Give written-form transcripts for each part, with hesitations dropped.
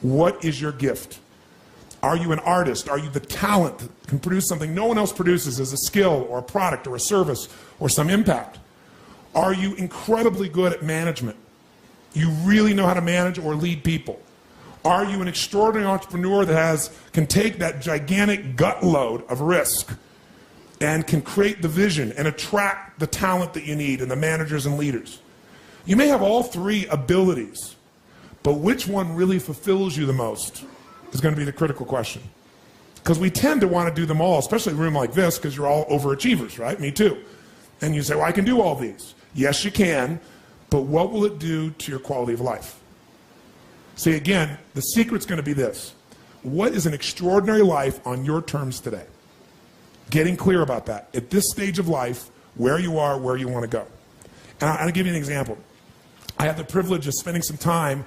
What is your gift? Are you an artist? Are you the talent that can produce something no one else produces as a skill or a product or a service or some impact? Are you incredibly good at management? You really know how to manage or lead people? Are you an extraordinary entrepreneur that can take that gigantic gut load of risk and can create the vision and attract the talent that you need and the managers and leaders? You may have all three abilities, but which one really fulfills you the most is going to be the critical question. Because we tend to want to do them all, especially in a room like this, because you're all overachievers, right? Me too. And you say, well, I can do all these. Yes, you can, but what will it do to your quality of life? See, again, the secret's going to be this. What is an extraordinary life on your terms today? Getting clear about that. At this stage of life, where you are, where you want to go. And I'll give you an example. I had the privilege of spending some time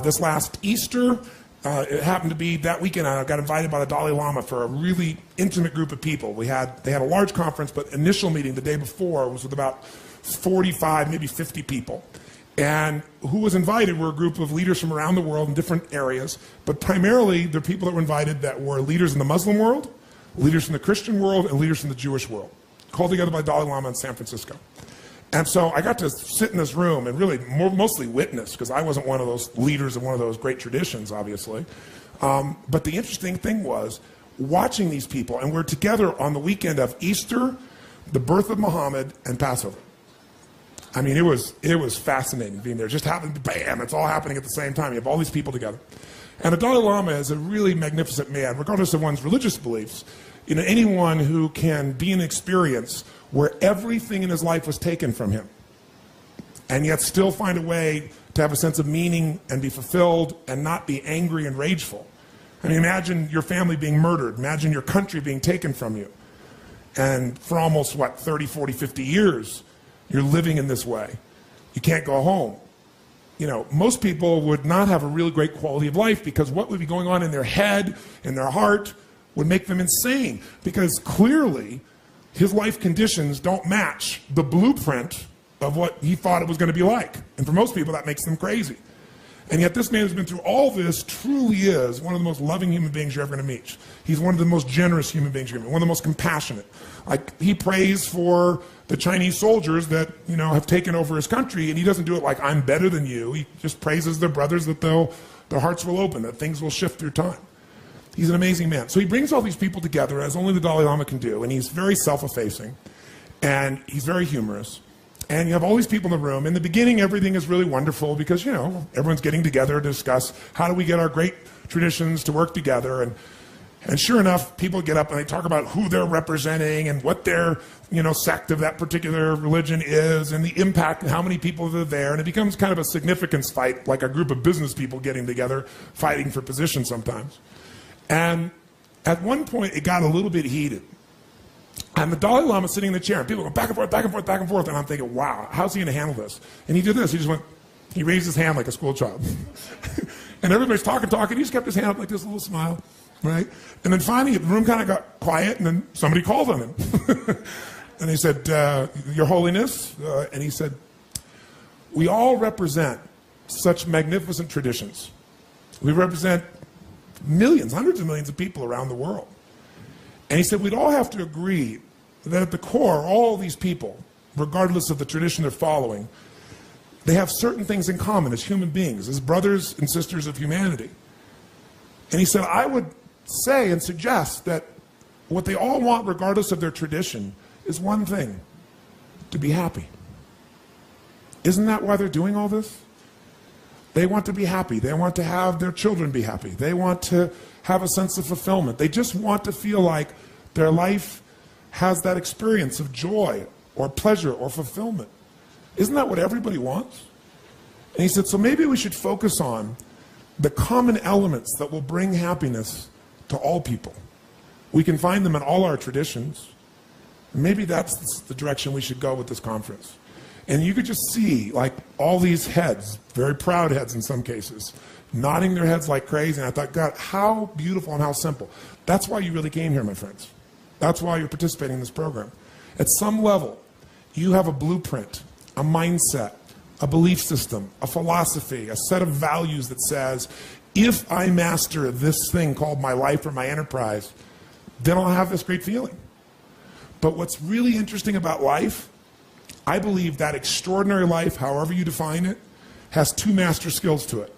this last Easter. It happened to be that weekend. I got invited by the Dalai Lama for a really intimate group of people. They had a large conference, but initial meeting the day before was with about 45, maybe 50 people. And who was invited were a group of leaders from around the world in different areas, but primarily the people that were invited that were leaders in the Muslim world, leaders from the Christian world, and leaders from the Jewish world, called together by Dalai Lama in San Francisco. And so I got to sit in this room and really mostly witness, because I wasn't one of those leaders of one of those great traditions, obviously. But the interesting thing was watching these people, and we're together on the weekend of Easter, the birth of Muhammad, and Passover. I mean, it was fascinating being there. It just happened, bam, it's all happening at the same time. You have all these people together. And the Dalai Lama is a really magnificent man, regardless of one's religious beliefs. You know, anyone who can be an experience where everything in his life was taken from him, and yet still find a way to have a sense of meaning and be fulfilled and not be angry and rageful. I mean, imagine your family being murdered. Imagine your country being taken from you. And for almost, 30, 40, 50 years, you're living in this way. You can't go home. You know, most people would not have a really great quality of life, because what would be going on in their head, in their heart, would make them insane. Because clearly, his life conditions don't match the blueprint of what he thought it was going to be like. And for most people, that makes them crazy. And yet this man who's been through all this truly is one of the most loving human beings you're ever going to meet. He's one of the most generous human beings you're going to meet, one of the most compassionate. Like, he prays for the Chinese soldiers that, you know, have taken over his country, and he doesn't do it like, I'm better than you. He just praises their brothers that their hearts will open, that things will shift through time. He's an amazing man. So he brings all these people together, as only the Dalai Lama can do, and he's very self-effacing, and he's very humorous. And you have all these people in the room. In the beginning, everything is really wonderful because, you know, everyone's getting together to discuss how do we get our great traditions to work together. And sure enough, people get up and they talk about who they're representing and what their, you know, sect of that particular religion is and the impact and how many people are there. And it becomes kind of a significance fight, like a group of business people getting together, fighting for position sometimes. And at one point, it got a little bit heated. And the Dalai Lama sitting in the chair, and people go back and forth, back and forth, back and forth. And I'm thinking, wow, how's he going to handle this? And he did this. He raised his hand like a school child. And everybody's talking. He just kept his hand up like this, little smile, right? And then finally, the room kind of got quiet, and then somebody called on him. And he said, Your Holiness, and he said, we all represent such magnificent traditions. We represent millions, hundreds of millions of people around the world. And he said, we'd all have to agree that at the core, all these people, regardless of the tradition they're following, they have certain things in common as human beings, as brothers and sisters of humanity. And he said, I would say and suggest that what they all want, regardless of their tradition, is one thing: to be happy. Isn't that why they're doing all this? They want to be happy. They want to have their children be happy. They want to have a sense of fulfillment. They just want to feel like their life has that experience of joy or pleasure or fulfillment. Isn't that what everybody wants? And he said, so maybe we should focus on the common elements that will bring happiness to all people. We can find them in all our traditions. Maybe that's the direction we should go with this conference. And you could just see, like, all these heads, very proud heads in some cases, nodding their heads like crazy. And I thought, God, how beautiful and how simple. That's why you really came here, my friends. That's why you're participating in this program. At some level, you have a blueprint, a mindset, a belief system, a philosophy, a set of values that says, if I master this thing called my life or my enterprise, then I'll have this great feeling. But what's really interesting about life, I believe that extraordinary life, however you define it, has two master skills to it.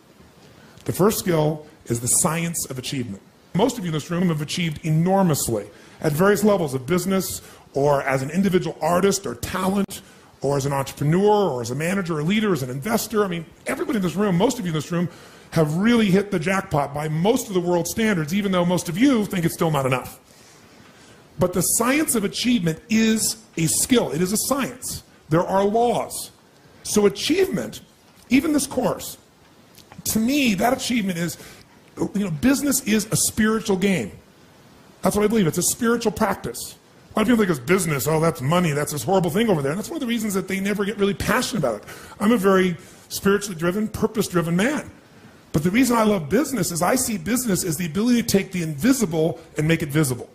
The first skill is the science of achievement. Most of you in this room have achieved enormously at various levels of business, or as an individual artist or talent, or as an entrepreneur, or as a manager or leader, as an investor. I mean, everybody in this room, most of you in this room, have really hit the jackpot by most of the world's standards, even though most of you think it's still not enough. But the science of achievement is a skill. It is a science. There are laws. So achievement, even this course, to me, that achievement is, business is a spiritual game. That's what I believe. It's a spiritual practice. A lot of people think it's business. Oh, that's money. That's this horrible thing over there. And that's one of the reasons that they never get really passionate about it. I'm a very spiritually driven, purpose-driven man. But the reason I love business is I see business as the ability to take the invisible and make it visible.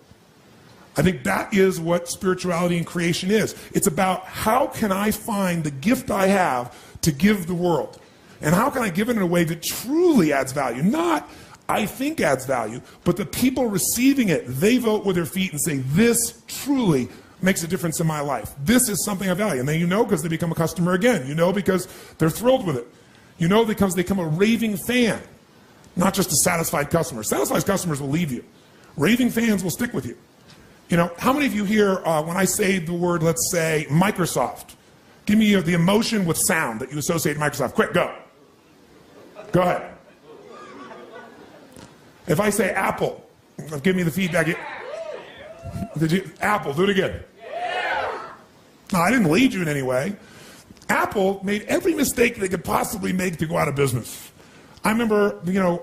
I think that is what spirituality and creation is. It's about how can I find the gift I have to give the world? And how can I give it in a way that truly adds value? Not I think adds value, but the people receiving it, they vote with their feet and say, this truly makes a difference in my life. This is something I value. And then because they become a customer again. Because they're thrilled with it. Because they become a raving fan, not just a satisfied customer. Satisfied customers will leave you. Raving fans will stick with you. How many of you here, when I say the word, let's say, Microsoft, give me the emotion with sound that you associate with Microsoft. Quick, go. Go ahead. If I say Apple, give me the feedback. Apple, do it again. No, I didn't lead you in any way. Apple made every mistake they could possibly make to go out of business. I remember,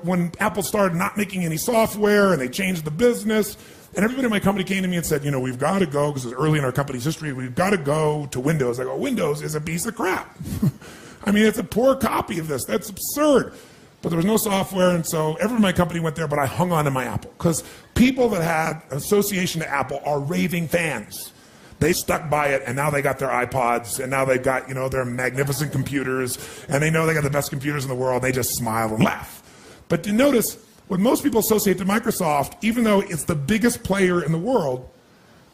when Apple started not making any software and they changed the business, and everybody in my company came to me and said, we've got to go, because it was early in our company's history, we've got to go to Windows. I go, Windows is a piece of crap. I mean, it's a poor copy of this. That's absurd. But there was no software, and so everyone in my company went there, but I hung on to my Apple. Because people that had association to Apple are raving fans. They stuck by it, and now they got their iPods, and now they've got, their magnificent computers, and they know they got the best computers in the world. They just smile and laugh. But you notice, when most people associate to Microsoft, even though it's the biggest player in the world,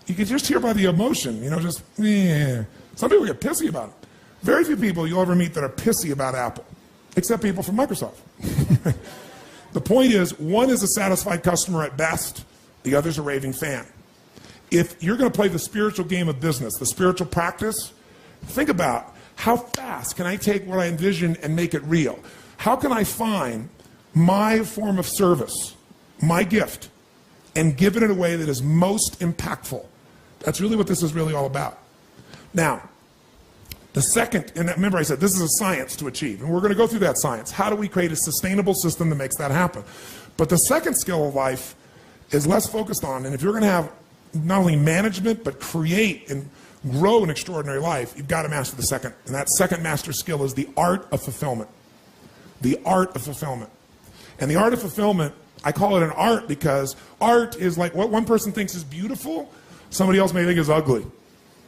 you can just hear by the emotion, Some people get pissy about it. Very few people you'll ever meet that are pissy about Apple, except people from Microsoft. The point is, one is a satisfied customer at best, the other's a raving fan. If you're going to play the spiritual game of business, the spiritual practice, think about how fast can I take what I envision and make it real? How can I find my form of service, my gift, and give it in a way that is most impactful? That's really what this is really all about. Now, the second, and remember I said this is a science to achieve, and we're going to go through that science. How do we create a sustainable system that makes that happen? But the second skill of life is less focused on, and if you're going to have not only management, but create and grow an extraordinary life, you've got to master the second. And that second master skill is the art of fulfillment. The art of fulfillment. And the art of fulfillment, I call it an art because art is like what one person thinks is beautiful, somebody else may think is ugly.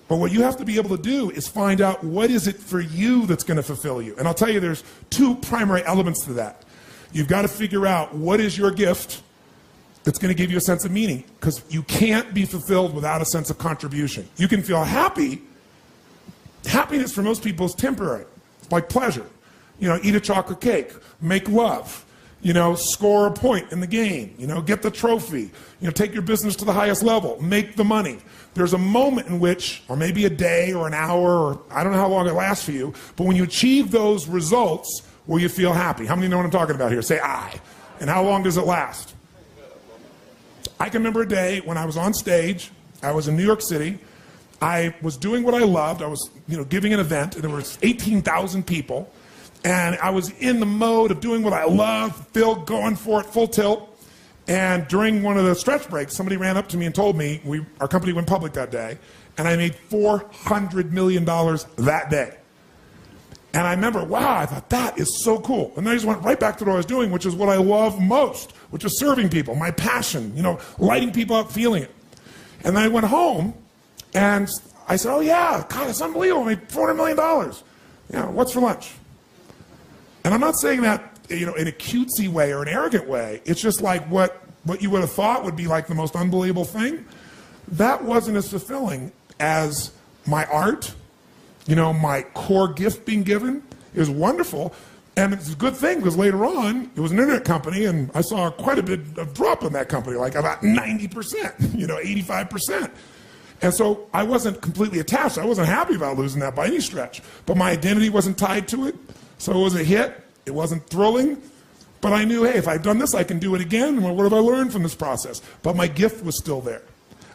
But what you have to be able to do is find out what is it for you that's going to fulfill you. And I'll tell you there's two primary elements to that. You've got to figure out what is your gift that's going to give you a sense of meaning, because you can't be fulfilled without a sense of contribution. You can feel happy. Happiness for most people is temporary. It's like pleasure. Eat a chocolate cake, make love, score a point in the game, get the trophy, take your business to the highest level, make the money. There's a moment in which, or maybe a day or an hour, or I don't know how long it lasts for you, but when you achieve those results, will you feel happy? How many know what I'm talking about here? Say I. And how long does it last? I can remember a day when I was on stage. I was in New York City. I was doing what I loved. I was, giving an event, and there was 18,000 people. And I was in the mode of doing what I love, going for it, full tilt. And during one of the stretch breaks, somebody ran up to me and told me our company went public that day, and I made $400 million that day. And I remember, wow, I thought, that is so cool. And then I just went right back to what I was doing, which is what I love most, which is serving people, my passion, lighting people up, feeling it. And then I went home, and I said, oh yeah, God, it's unbelievable, I made $400 million. What's for lunch? And I'm not saying that you know, in a cutesy way or an arrogant way. It's just like what you would have thought would be like the most unbelievable thing. That wasn't as fulfilling as my art, you know, my core gift being given. It was wonderful. And it's a good thing because later on, it was an internet company and I saw quite a bit of drop in that company, like about 90%, you know, 85%. And so I wasn't completely attached. I wasn't happy about losing that by any stretch. But my identity wasn't tied to it. So it was a hit. It wasn't thrilling. But I knew, hey, if I've done this, I can do it again. What have I learned from this process? But my gift was still there.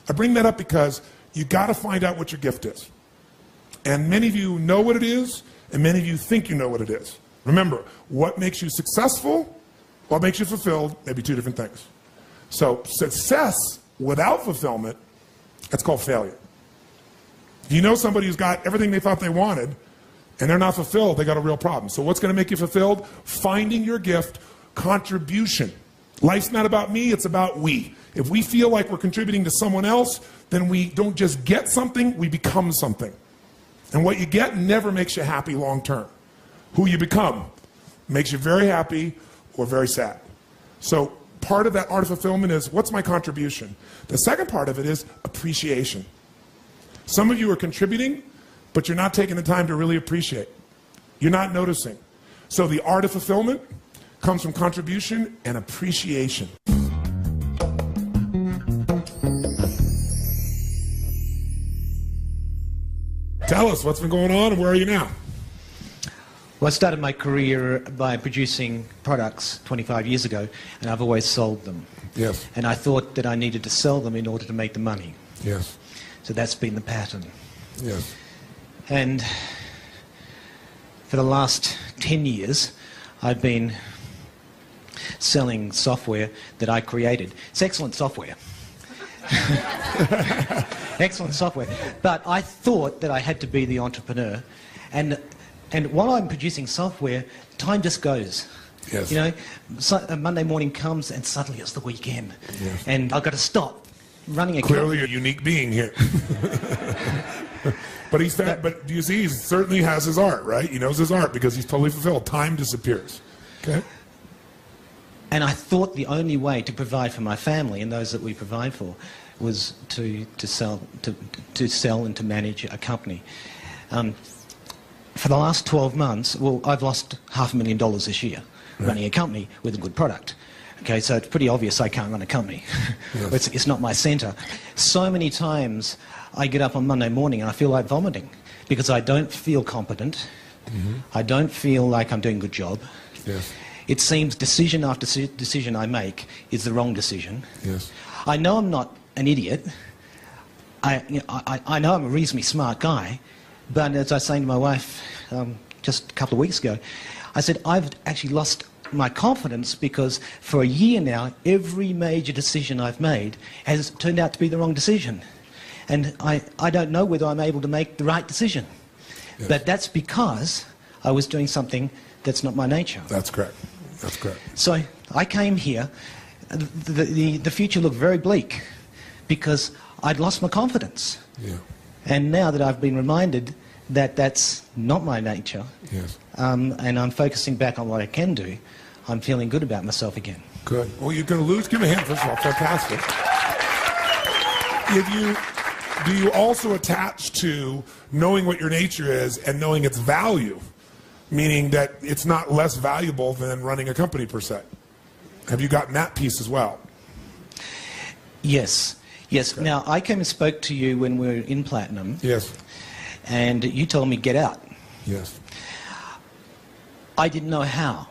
I bring that up because you got to find out what your gift is. And many of you know what it is, and many of you think you know what it is. Remember, what makes you successful, what makes you fulfilled, may be two different things. So success without fulfillment, that's called failure. If you know somebody who's got everything they thought they wanted, and they're not fulfilled, they got a real problem. So what's going to make you fulfilled? Finding your gift, contribution. Life's not about me, it's about we. If we feel like we're contributing to someone else, then we don't just get something, we become something. And what you get never makes you happy long term. Who you become makes you very happy or very sad. So part of that art of fulfillment is, what's my contribution? The second part of it is appreciation. Some of you are contributing, but you're not taking the time to really appreciate. You're not noticing. So the art of fulfillment comes from contribution and appreciation. Tell us what's been going on and where are you now? Well, I started my career by producing products 25 years ago, and I've always sold them. Yes. And I thought that I needed to sell them in order to make the money. Yes. So that's been the pattern. Yes. And for the last 10 years, I've been selling software that I created. It's excellent software. Excellent software. But I thought that I had to be the entrepreneur. And while I'm producing software, time just goes. Yes. You know, a Monday morning comes and suddenly it's the weekend. Yes. And I've got to stop running a Clearly company. a unique being here. But he's that, but you see, he certainly has his art, right? He knows his art because he's totally fulfilled. Time disappears. Okay? And I thought the only way to provide for my family and those that we provide for was to sell and to manage a company. For the last 12 months, well, I've lost $500,000 this year running a company with a good product. Okay, so it's pretty obvious I can't run a company. Yes. It's not my center. So many times I get up on Monday morning and I feel like vomiting because I don't feel competent. Mm-hmm. I don't feel like I'm doing a good job. Yes. It seems decision after decision I make is the wrong decision. Yes. I know I'm not an idiot. I know I'm a reasonably smart guy, but as I was saying to my wife just a couple of weeks ago, I said, I've actually lost my confidence because for a year now, every major decision I've made has turned out to be the wrong decision. And I don't know whether I'm able to make the right decision. Yes. But that's because I was doing something that's not my nature. That's correct. That's correct. So I came here. The future looked very bleak because I'd lost my confidence. Yeah. And now that I've been reminded that that's not my nature, yes. And I'm focusing back on what I can do, I'm feeling good about myself again. Good. Well, you're going to lose. Give me a hand, first of all. Fantastic. Do you also attach to knowing what your nature is and knowing its value, meaning that it's not less valuable than running a company per se? Have you gotten that piece as well? Yes. Yes. Okay. Now, I came and spoke to you when we were in Platinum. Yes. And you told me, get out. Yes. I didn't know how.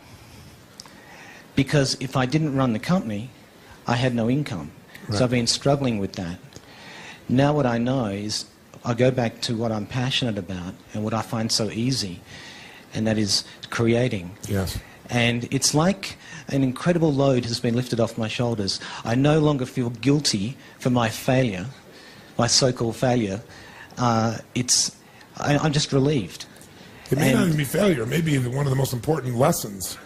Because if I didn't run the company, I had no income. Right. So I've been struggling with that. Now what I know is I go back to what I'm passionate about and what I find so easy, and that is creating. Yes. And it's like an incredible load has been lifted off my shoulders. I no longer feel guilty for my failure, my so-called failure. I'm just relieved. It may not even be failure. It may be one of the most important lessons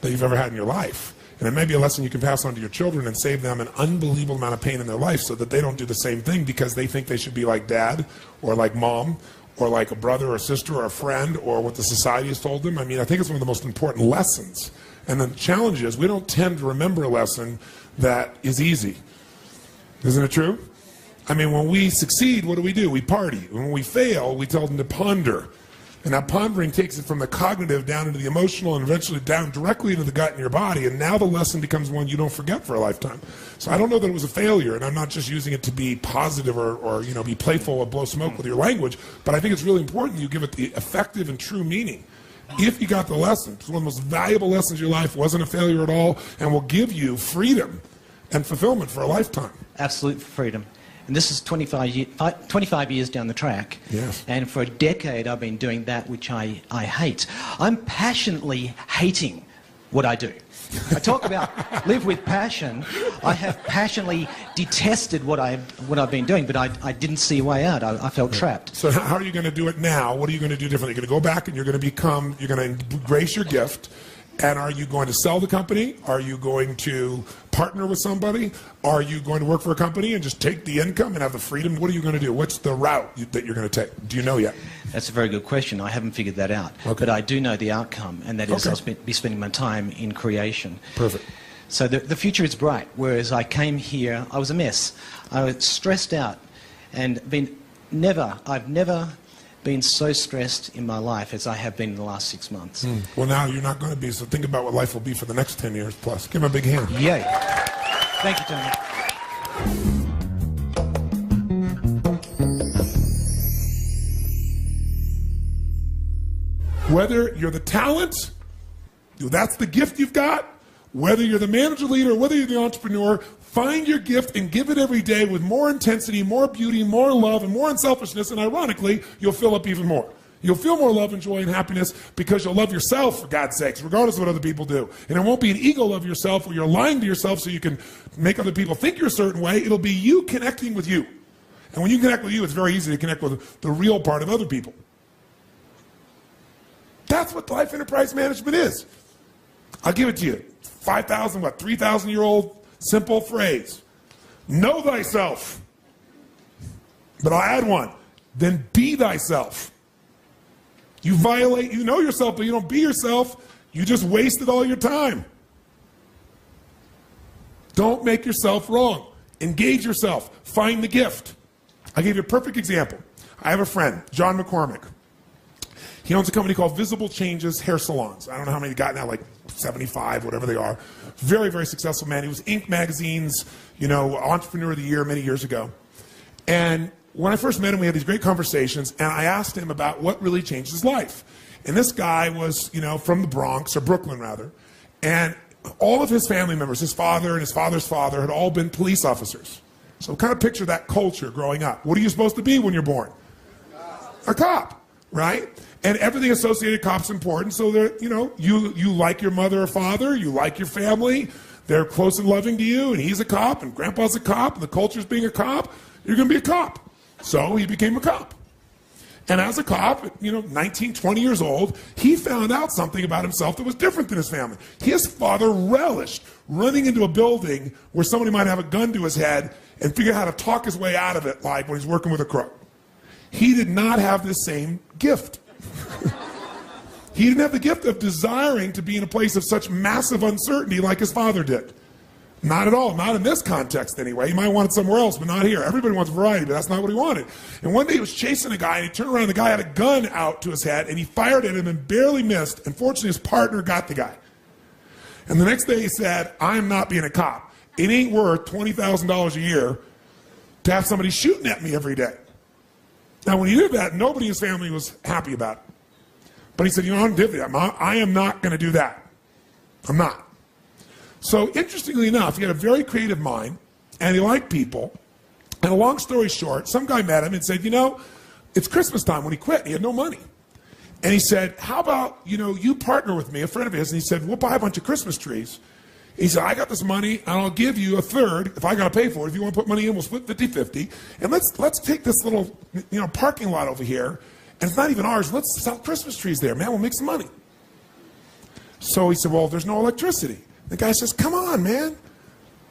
that you've ever had in your life. And it may be a lesson you can pass on to your children and save them an unbelievable amount of pain in their life so that they don't do the same thing because they think they should be like dad or like mom or like a brother or sister or a friend or what the society has told them. I mean, I think it's one of the most important lessons And the challenge is we don't tend to remember a lesson that is easy. Isn't it true? I mean, when we succeed, what do? We party. When we fail, we tell them to ponder. And that pondering takes it from the cognitive down into the emotional and eventually down directly into the gut in your body. And now the lesson becomes one you don't forget for a lifetime. So I don't know that it was a failure, and I'm not just using it to be positive or be playful or blow smoke with your language, but I think it's really important you give it the effective and true meaning. If you got the lesson, it's one of the most valuable lessons of your life, wasn't a failure at all, and will give you freedom and fulfillment for a lifetime. Absolute freedom. And this is 25 years down the track. Yes. And for a decade, I've been doing that which I hate. I'm passionately hating what I do. I talk about live with passion. I have passionately detested what I've been doing, but I didn't see a way out. I felt trapped. So how are you going to do it now? What are you going to do differently? You're going to go back and you're going to embrace your gift. And are you going to sell the company? Are you going to partner with somebody? Are you going to work for a company and just take the income and have the freedom? What are you going to do? What's the route that you're going to take? Do you know yet? That's a very good question. I haven't figured that out. Okay. But I do know the outcome, and that is I'll be spending my time in creation. Perfect. So the future is bright, whereas I came here, I was a mess. I was stressed out and I've never been so stressed in my life as I have been in the last 6 months. Well, now you're not going to be, so think about what life will be for the next 10 years plus. Give him a big hand. Yay. Thank you, Tony. Whether you're the talent, that's the gift you've got, whether you're the manager leader, whether you're the entrepreneur, find your gift and give it every day with more intensity, more beauty, more love, and more unselfishness, and ironically, you'll fill up even more. You'll feel more love and joy and happiness because you'll love yourself, for God's sakes, regardless of what other people do. And it won't be an ego love yourself where you're lying to yourself so you can make other people think you're a certain way. It'll be you connecting with you. And when you connect with you, it's very easy to connect with the real part of other people. That's what life enterprise management is. I'll give it to you. 3,000-year-old simple phrase. Know thyself. But I'll add one. Then be thyself. You know yourself, but you don't be yourself. You just wasted all your time. Don't make yourself wrong. Engage yourself. Find the gift. I'll give you a perfect example. I have a friend, John McCormick. He owns a company called Visible Changes Hair Salons. I don't know how many he got now, like 75, whatever they are. Very, very successful man. He was Inc. magazine's, Entrepreneur of the Year many years ago. And when I first met him, we had these great conversations, and I asked him about what really changed his life. And this guy was, from the Bronx, or Brooklyn rather, and all of his family members, his father and his father's father, had all been police officers. So kind of picture that culture growing up. What are you supposed to be when you're born? A cop, right? And everything associated with cops important. So you like your mother or father, you like your family, they're close and loving to you, and he's a cop, and grandpa's a cop, and the culture's being a cop, you're going to be a cop. So he became a cop. And as a cop, 19, 20 years old, he found out something about himself that was different than his family. His father relished running into a building where somebody might have a gun to his head and figure out how to talk his way out of it, like when he's working with a crook. He did not have the same gift. He didn't have the gift of desiring to be in a place of such massive uncertainty like his father did. Not at all. Not in this context, anyway. He might have wanted somewhere else, but not here. Everybody wants variety, but that's not what he wanted. And one day he was chasing a guy, and he turned around, and the guy had a gun out to his head, and he fired at him and barely missed. And fortunately, his partner got the guy. And the next day he said, I am not being a cop. It ain't worth $20,000 a year to have somebody shooting at me every day. Now, when he did that, nobody in his family was happy about it. But he said, I am not going to do that. I'm not. So interestingly enough, he had a very creative mind, and he liked people. And a long story short, some guy met him and said, it's Christmas time when he quit. He had no money. And he said, how about, you partner with me, a friend of his, and he said, we'll buy a bunch of Christmas trees. He said, I got this money, and I'll give you a third if I got to pay for it. If you want to put money in, we'll split 50-50. And let's take this little, parking lot over here, and it's not even ours. Let's sell Christmas trees there, man. We'll make some money. So he said, well, there's no electricity. The guy says, come on, man.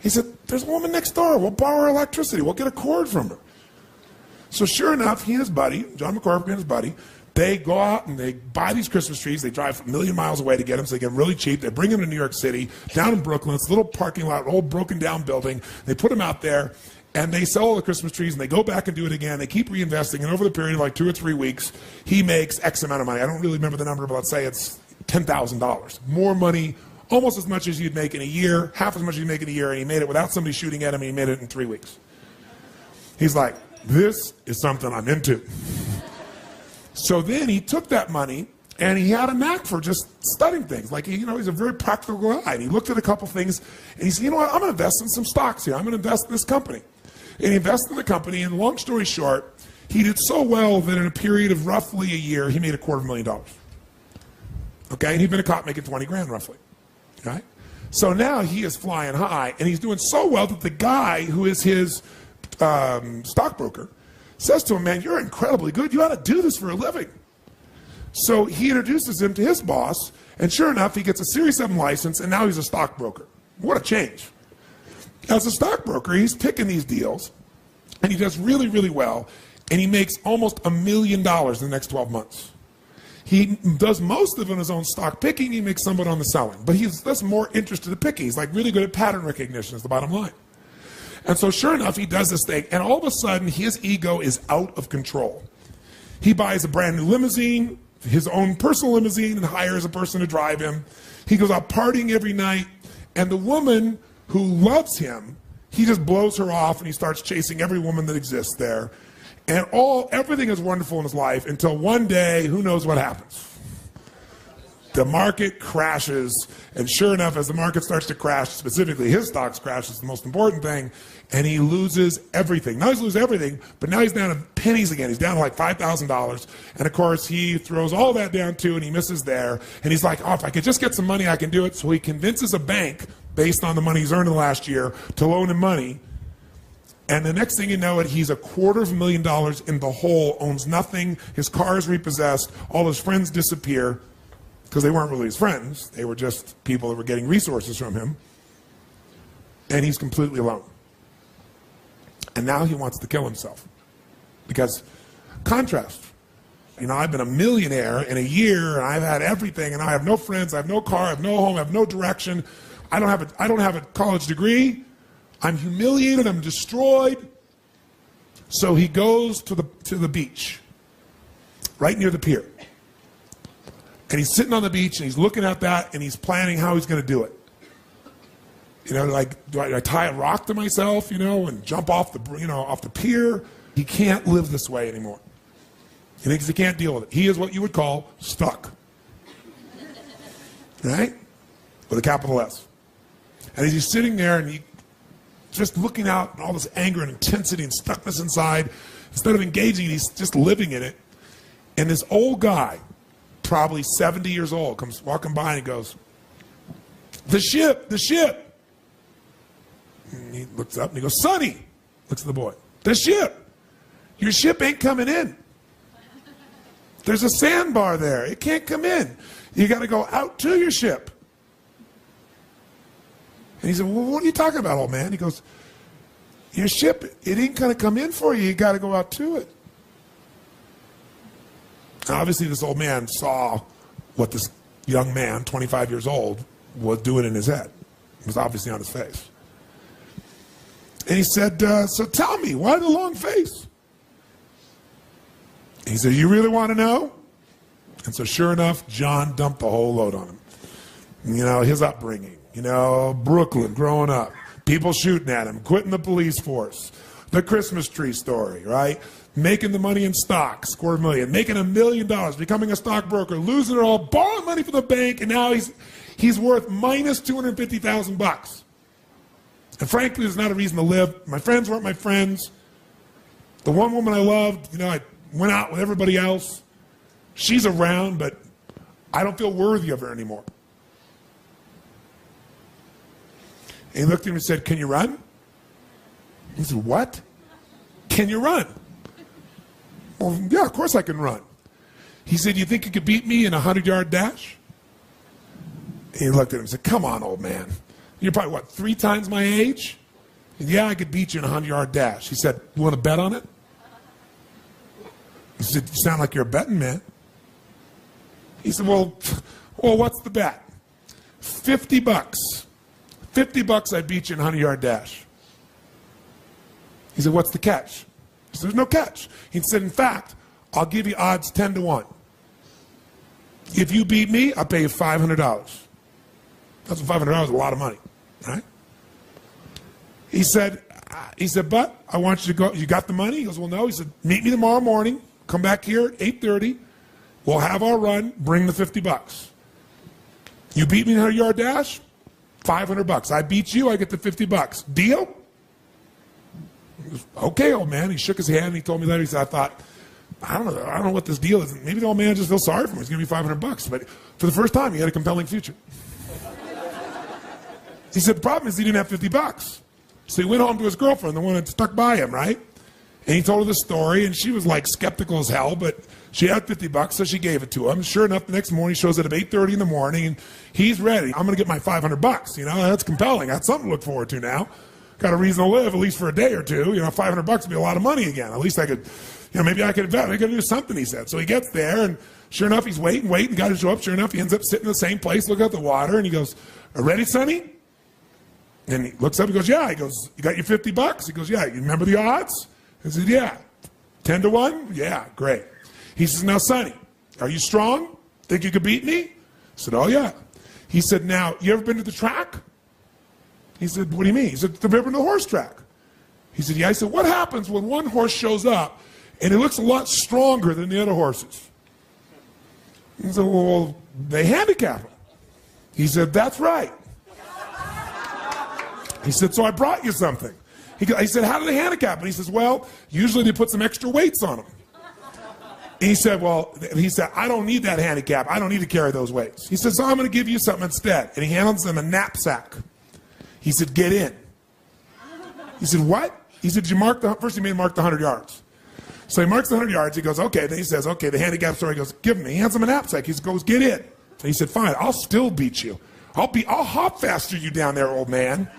He said, there's a woman next door. We'll borrow her electricity. We'll get a cord from her. So sure enough, he and his buddy, John McCormick and his buddy, They go out and they buy these Christmas trees. They drive a million miles away to get them, so they get them really cheap. They bring them to New York City, down in Brooklyn. It's a little parking lot, old broken down building. They put them out there, and they sell all the Christmas trees, and they go back and do it again. They keep reinvesting, and over the period of like 2 or 3 weeks, he makes X amount of money. I don't really remember the number, but let's say it's $10,000. More money, almost as much as you'd make in a year, half as much as you'd make in a year, and he made it without somebody shooting at him, and he made it in 3 weeks. He's like, this is something I'm into. So then he took that money, and he had a knack for just studying things. Like, he's a very practical guy. And he looked at a couple things, and he said, you know what, I'm going to invest in some stocks here. I'm going to invest in this company. And he invested in the company, and long story short, he did so well that in a period of roughly a year, he made $250,000. Okay, and he'd been a cop making 20 grand roughly. Right? So now he is flying high, and he's doing so well that the guy who is his stockbroker says to him, man, you're incredibly good. You ought to do this for a living. So he introduces him to his boss, and sure enough, he gets a Series 7 license, and now he's a stockbroker. What a change. As a stockbroker, he's picking these deals, and he does really, really well, and he makes almost $1 million in the next 12 months. He does most of it on his own stock picking. He makes some of it on the selling. But he's less more interested in picking. He's like really good at pattern recognition is the bottom line. And so sure enough, he does this thing, and all of a sudden, his ego is out of control. He buys a brand new limousine, his own personal limousine, and hires a person to drive him. He goes out partying every night, and the woman who loves him, he just blows her off, and he starts chasing every woman that exists there. And everything is wonderful in his life until one day, who knows what happens? The market crashes, and sure enough, as the market starts to crash, specifically his stocks crash is the most important thing, and he loses everything. Now he's losing everything, but now he's down to pennies again. He's down to like $5,000, and of course he throws all that down too, and he misses there, and he's like, oh, if I could just get some money, I can do it. So he convinces a bank, based on the money he's earned in the last year, to loan him money. And the next thing you know it, he's $250,000 in the hole, owns nothing, his car is repossessed, all his friends disappear, because they weren't really his friends, they were just people that were getting resources from him, and he's completely alone. And now he wants to kill himself. Because, contrast, I've been a millionaire in a year, and I've had everything, and I have no friends, I have no car, I have no home, I have no direction, I don't have a college degree, I'm humiliated, I'm destroyed. So he goes to the beach, right near the pier. And he's sitting on the beach, and he's looking at that, and he's planning how he's going to do it. Like, do I tie a rock to myself, and jump off the pier? He can't live this way anymore. He thinks he can't deal with it. He is what you would call stuck. Right? With a capital S. And as he's sitting there, and just looking out and all this anger and intensity and stuckness inside, instead of engaging, he's just living in it. And this old guy, probably 70 years old, comes walking by and he goes, the ship. And he looks up and he goes, Sonny, looks at the boy, the ship. Your ship ain't coming in. There's a sandbar there. It can't come in. You got to go out to your ship. And he said, well, what are you talking about, old man? He goes, your ship, it ain't going to come in for you. You got to go out to it. Now, obviously, this old man saw what this young man, 25 years old, was doing in his head. It was obviously on his face. And he said, so tell me, why the long face? He said, you really want to know? And so sure enough, John dumped the whole load on him. His upbringing, Brooklyn, growing up, people shooting at him, quitting the police force, the Christmas tree story, right? Making the money in stocks, $250,000, making $1 million, becoming a stockbroker, losing it all, borrowing money from the bank, and now he's worth minus $250,000. And frankly, there's not a reason to live. My friends weren't my friends. The one woman I loved, I went out with everybody else. She's around, but I don't feel worthy of her anymore. And he looked at him and said, can you run? He said, what? Can you run? Well, yeah, of course I can run. He said, you think you could beat me in a 100-yard dash? And he looked at him and said, come on, old man. You're probably, 3 times my age? And yeah, I could beat you in a 100-yard dash. He said, you want to bet on it? He said, you sound like you're a betting man. He said, well, what's the bet? $50. $50 I beat you in 100-yard dash. He said, what's the catch? He said, there's no catch. He said, in fact, I'll give you odds 10-1. If you beat me, I'll pay you $500. That's $500 is a lot of money, right? He said, but I want you to go. You got the money? He goes, well, no. He said, meet me tomorrow morning. Come back here at 8:30. We'll have our run. Bring the $50. You beat me in a 100-yard dash? $500. I beat you. I get the $50. Deal? He goes, okay, old man. He shook his hand and he told me later. He said, I don't know what this deal is. Maybe the old man just feels sorry for me. He's giving me $500. But for the first time, he had a compelling future. He said the problem is he didn't have $50. So he went home to his girlfriend, the one that stuck by him, right? And he told her the story, and she was like skeptical as hell, but she had $50, so she gave it to him. Sure enough, the next morning he shows up at 8:30 in the morning, and he's ready. I'm going to get my $500. You know, that's compelling. That's something to look forward to now. Got a reason to live, at least for a day or two. You know, $500 would be a lot of money again. At least I could, you know, maybe I could invest. I could do something, he said. So he gets there, and sure enough, he's waiting, got to show up. Sure enough, he ends up sitting in the same place, looking at the water, and he goes, ready, Sonny? And he looks up, he goes, yeah. He goes, you got your $50? He goes, yeah. You remember the odds? I said, yeah. 10-1? Yeah, great. He says, now, Sonny, are you strong? Think you could beat me? I said, oh, yeah. He said, now, you ever been to the track? He said, what do you mean? He said, have you ever been to the horse track? He said, yeah. I said, what happens when one horse shows up and he looks a lot stronger than the other horses? He said, well, they handicap him. He said, that's right. He said, so I brought you something. He said, how do they handicap him? He says, well, usually they put some extra weights on him. And he said, I don't need that handicap. I don't need to carry those weights. He says, so I'm going to give you something instead. And he hands them a knapsack. He said, get in. He said, what? He said, first he made him mark the 100 yards. So he marks the 100 yards. He goes, okay. Then he says, okay, the handicap story. He goes, give him. He hands him a knapsack. He goes, get in. And he said, fine, I'll still beat you. I'll hop faster you down there, old man.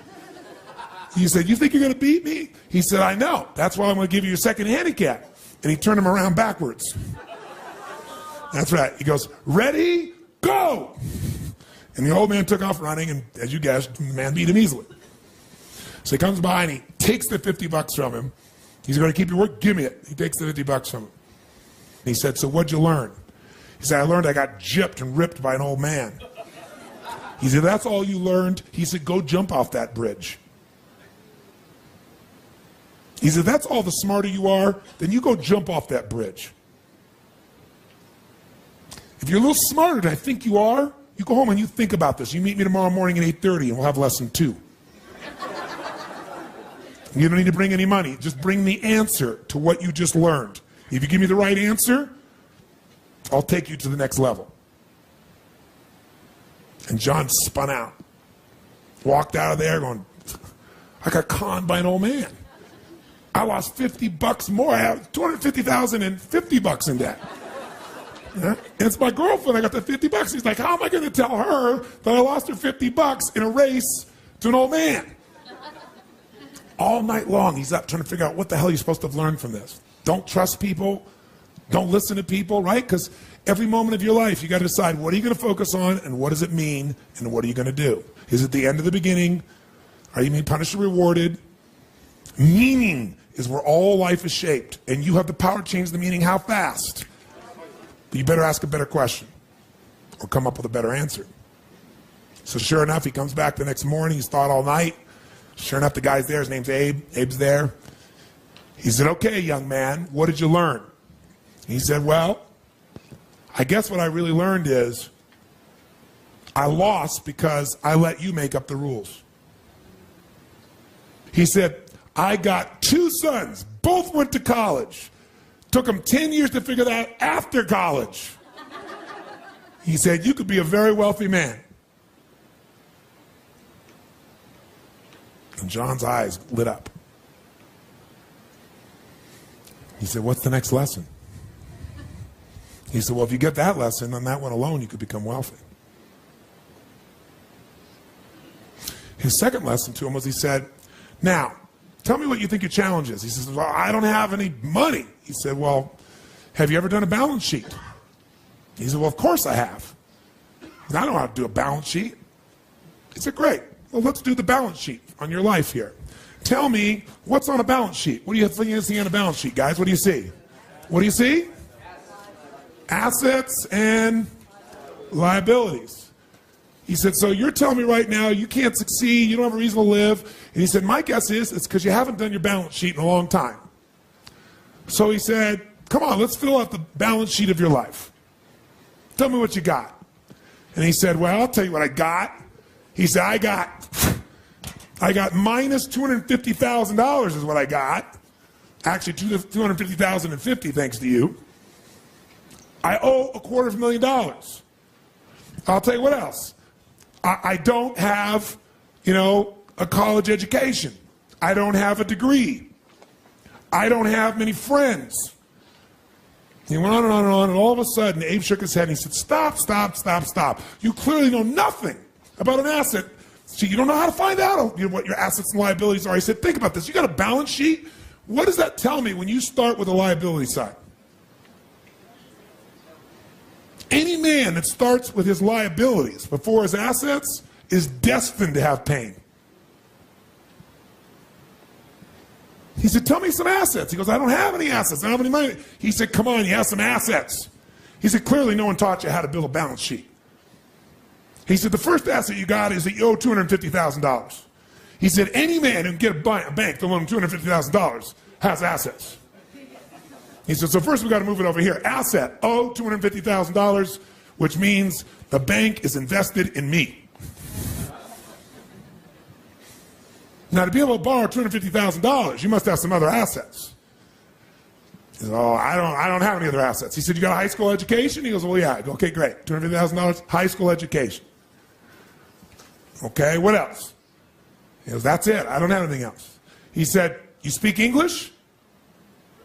He said, you think you're going to beat me? He said, I know. That's why I'm going to give you your second handicap. And he turned him around backwards. That's right. He goes, ready, go. And the old man took off running, and as you guessed, the man beat him easily. So he comes by and he takes the $50 from him. He's going to keep your word? Give me it. He takes the $50 from him. And he said, so what'd you learn? He said, I learned I got gypped and ripped by an old man. He said, that's all you learned? He said, go jump off that bridge. He said, that's all the smarter you are, then you go jump off that bridge. If you're a little smarter than I think you are, you go home and you think about this. You meet me tomorrow morning at 8:30 and we'll have lesson 2. You don't need to bring any money. Just bring the answer to what you just learned. If you give me the right answer, I'll take you to the next level. And John spun out. Walked out of there going, I got conned by an old man. I lost $50 more. I have $250,000 and $50 in debt. Yeah? And it's my girlfriend. I got the $50. He's like, how am I going to tell her that I lost her $50 in a race to an old man? All night long, he's up trying to figure out what the hell you're supposed to have learned from this. Don't trust people. Don't listen to people, right? Because every moment of your life, you got to decide what are you going to focus on and what does it mean and what are you going to do? Is it the end of the beginning? Are you being punished or rewarded? Meaning is where all life is shaped, and you have the power to change the meaning how fast. But you better ask a better question or come up with a better answer. So sure enough, he comes back the next morning. He's thought all night. Sure enough, the guy's there. His name's Abe. Abe's there. He said, okay, young man, what did you learn? He said, well, I guess what I really learned is I lost because I let you make up the rules. He said, I got 2 sons, both went to college. Took them 10 years to figure that out after college. He said, you could be a very wealthy man. And John's eyes lit up. He said, what's the next lesson? He said, well, if you get that lesson, on that one alone, you could become wealthy. His second lesson to him was he said, now, tell me what you think your challenge is. He says, well, I don't have any money. He said, well, have you ever done a balance sheet? He said, well, of course I have. I don't know how to do a balance sheet. He said, great. Well, let's do the balance sheet on your life here. Tell me what's on a balance sheet. What do you see on a balance sheet, guys? What do you see? What do you see? Assets and liabilities. He said, so you're telling me right now you can't succeed, you don't have a reason to live. And he said, my guess is it's because you haven't done your balance sheet in a long time. So he said, come on, let's fill out the balance sheet of your life. Tell me what you got. And he said, well, I'll tell you what I got. He said, I got minus $250,000 is what I got. Actually, $250,050 thanks to you. I owe $250,000. I'll tell you what else. I don't have, a college education. I don't have a degree. I don't have many friends. He went on and on and on, and all of a sudden, Abe shook his head and he said, stop, stop, stop, stop. You clearly know nothing about an asset. So you don't know how to find out what your assets and liabilities are. He said, think about this. You got a balance sheet? What does that tell me when you start with the liability side? Any man that starts with his liabilities before his assets is destined to have pain. He said, tell me some assets. He goes, I don't have any assets. I don't have any money. He said, come on, you have some assets. He said, clearly no one taught you how to build a balance sheet. He said, the first asset you got is that you owe $250,000. He said, any man who can get a bank to loan him $250,000 has assets. He said, so first we got to move it over here. Asset, owe $250,000, which means the bank is invested in me. Now, to be able to borrow $250,000, you must have some other assets. He said, oh, I don't have any other assets. He said, you got a high school education? He goes, well, yeah. I go, okay, great. $250,000, high school education. Okay, what else? He goes, that's it. I don't have anything else. He said, you speak English?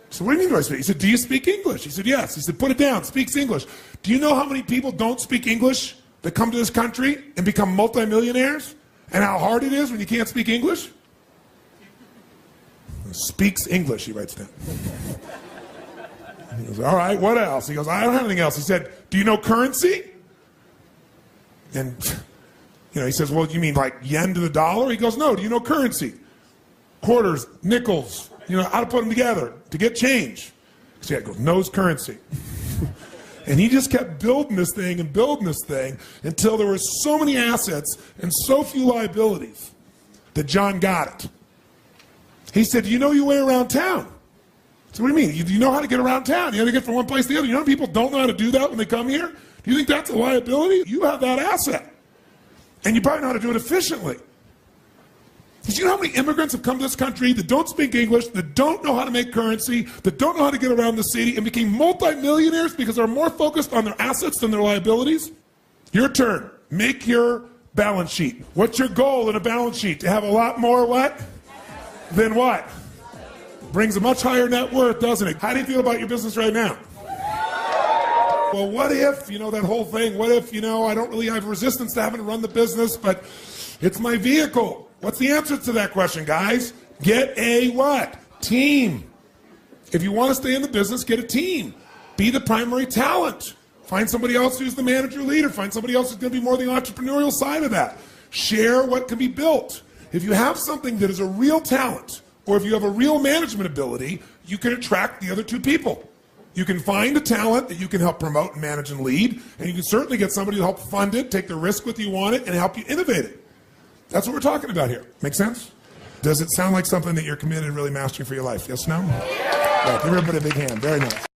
I said, what do you mean do I speak? He said, do you speak English? He said, yes. He said, put it down, speaks English. Do you know how many people don't speak English that come to this country and become multimillionaires? And how hard it is when you can't speak English? Speaks English, he writes down. He goes, all right, what else? He goes, I don't have anything else. He said, do you know currency? And, he says, well, you mean like yen to the dollar? He goes, no, do you know currency? Quarters, nickels, how to put them together to get change. So he goes, knows currency. And he just kept building this thing and building this thing until there were so many assets and so few liabilities that John got it. He said, do you know your way around town? So what do you mean? Do you know how to get around town? You know how to get from one place to the other. You know people don't know how to do that when they come here? Do you think that's a liability? You have that asset. And you probably know how to do it efficiently. Did you know how many immigrants have come to this country that don't speak English, that don't know how to make currency, that don't know how to get around the city, and became multimillionaires because they're more focused on their assets than their liabilities? Your turn. Make your balance sheet. What's your goal in a balance sheet? To have a lot more what? Than what? Brings a much higher net worth, doesn't it? How do you feel about your business right now? Well, what if, that whole thing, what if, I don't really have resistance to having to run the business, but it's my vehicle. What's the answer to that question, guys? Get a what? Team. If you want to stay in the business, get a team. Be the primary talent. Find somebody else who's the manager leader. Find somebody else who's going to be more the entrepreneurial side of that. Share what can be built. If you have something that is a real talent, or if you have a real management ability, you can attract the other two people. You can find a talent that you can help promote and manage and lead, and you can certainly get somebody to help fund it, take the risk with you on it, and help you innovate it. That's what we're talking about here. Make sense? Does it sound like something that you're committed to really mastering for your life? Yes, no? Yeah. Right, give everybody a big hand. Very nice.